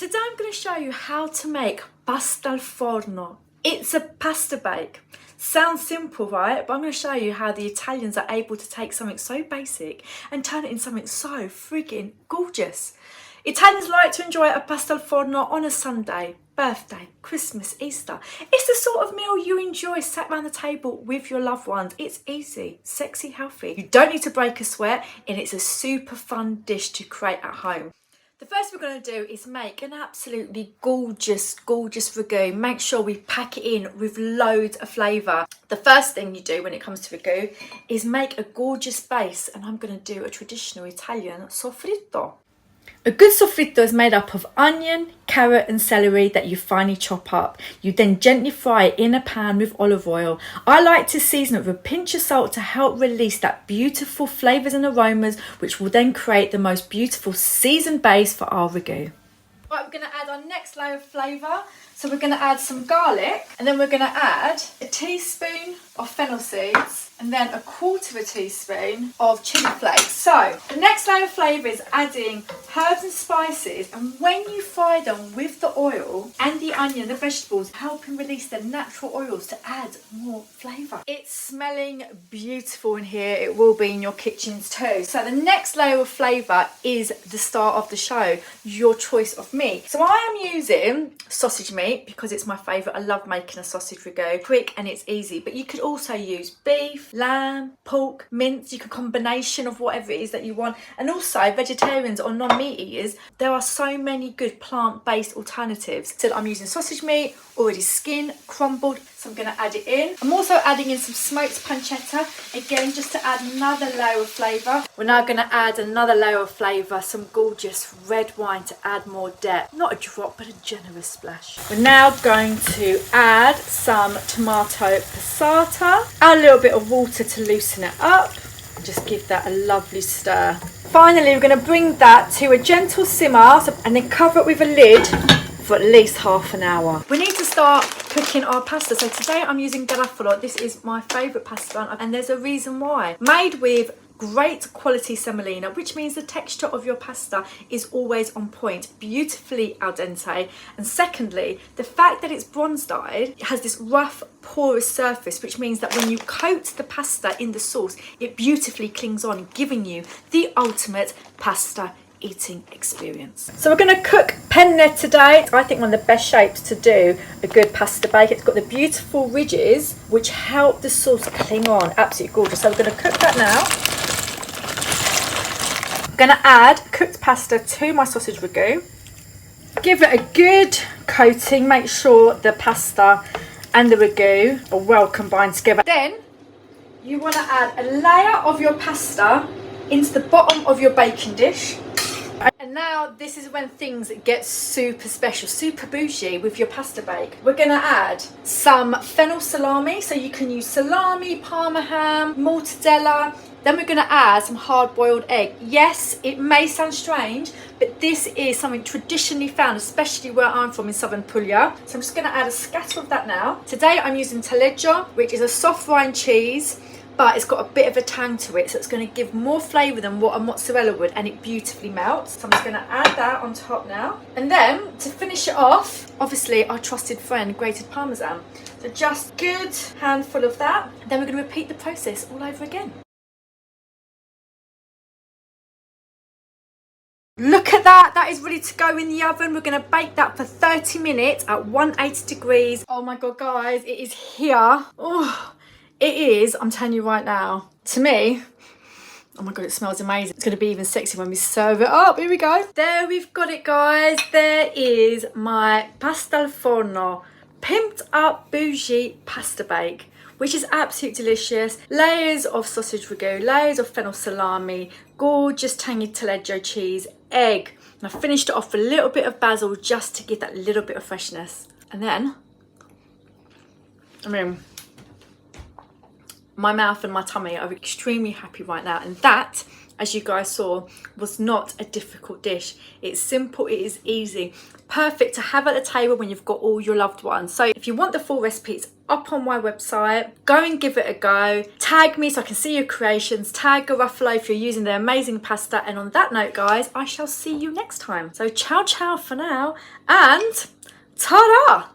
Today I'm going to show you how to make pasta al forno. It's a pasta bake. Sounds simple, right? But I'm going to show you how the Italians are able to take something so basic and turn it into something so friggin' gorgeous. Italians like to enjoy a pasta al forno on a Sunday, birthday, Christmas, Easter. It's the sort of meal you enjoy sat around the table with your loved ones. It's easy, sexy, healthy. You don't need to break a sweat, and it's a super fun dish to create at home. The first we're going to do is make an absolutely gorgeous ragu. Make sure we pack it in with loads of flavour. The first thing you do when it comes to ragu is make a gorgeous base, and I'm going to do a traditional Italian soffritto. A good soffritto is made up of onion, carrot and celery that you finely chop up. You then gently fry it in a pan with olive oil. I like to season it with a pinch of salt to help release that beautiful flavours and aromas, which will then create the most beautiful seasoned base for our ragu. Right, we're going to add our next layer of flavour. So we're going to add some garlic, and then we're going to add a teaspoon of fennel seeds and then a quarter of a teaspoon of chilli flakes. So the next layer of flavour is adding herbs and spices, and when you fry them with the oil and the onion, the vegetables, helping release the natural oils to add more flavour. It's smelling beautiful in here. It will be in your kitchens too. So the next layer of flavour is the star of the show, your choice of meat. So I am using sausage meat because it's my favourite. I love making a sausage ragu. Quick and it's easy, but you could also use beef, lamb, pork, mince. You can combination of whatever it is that you want. And also vegetarians or non-meat eaters, there are so many good plant-based alternatives. So I'm using sausage meat, already skinned, crumbled, so I'm going to add it in. I'm also adding in some smoked pancetta, again just to add another layer of flavour. We're now going to add another layer of flavour, some gorgeous red wine to add more depth. Not a drop, but a generous splash. We're now going to add some tomato passata, add a little bit of water to loosen it up, and just give that a lovely stir. Finally, we're going to bring that to a gentle simmer and then cover it with a lid for at least half an hour. We need to start cooking our pasta. So today I'm using garofalo. This is my favourite pasta, and there's a reason why. Made with great quality semolina, which means the texture of your pasta is always on point, beautifully al dente. And secondly, the fact that it's bronze dyed, it has this rough porous surface, which means that when you coat the pasta in the sauce, it beautifully clings on, giving you the ultimate pasta eating experience. So we're going to cook penne today. I think one of the best shapes to do a good pasta bake. It's got the beautiful ridges which help the sauce cling on. Absolutely gorgeous. So we're going to cook that now. I'm going to add cooked pasta to my sausage ragu. Give it a good coating. Make sure the pasta and the ragu are well combined together. Then you want to add a layer of your pasta into the bottom of your baking dish. And now this is when things get super special, super bougie with your pasta bake. We're going to add some fennel salami, so you can use salami, parma ham, mortadella. Then we're going to add some hard-boiled egg. Yes, it may sound strange, but this is something traditionally found, especially where I'm from in southern Puglia. So I'm just going to add a scatter of that now. Today I'm using taleggio, which is a soft rind cheese, but it's got a bit of a tang to it, so it's going to give more flavour than what a mozzarella would, and it beautifully melts. So I'm just going to add that on top now. And then to finish it off, obviously our trusted friend, grated parmesan. So just good handful of that. Then we're going to repeat the process all over again. Look at that, that is ready to go in the oven. We're going to bake that for 30 minutes at 180 degrees. Oh my God, guys, it is here. Oh, it is, I'm telling you right now, to me, oh my God, it smells amazing. It's going to be even sexy when we serve it up. Here we go. There, we've got it, guys. There is my pasta al forno, pimped up bougie pasta bake, which is absolutely delicious. Layers of sausage ragu, layers of fennel salami, gorgeous tangy taleggio cheese, egg. And I finished it off with a little bit of basil just to give that little bit of freshness. And then, my mouth and my tummy are extremely happy right now. And that, as you guys saw, was not a difficult dish. It's simple, it is easy. Perfect to have at the table when you've got all your loved ones. So if you want the full recipe, it's up on my website. Go and give it a go. Tag me so I can see your creations. Tag Garofalo if you're using the amazing pasta. And on that note, guys, I shall see you next time. So ciao ciao for now, and ta-da!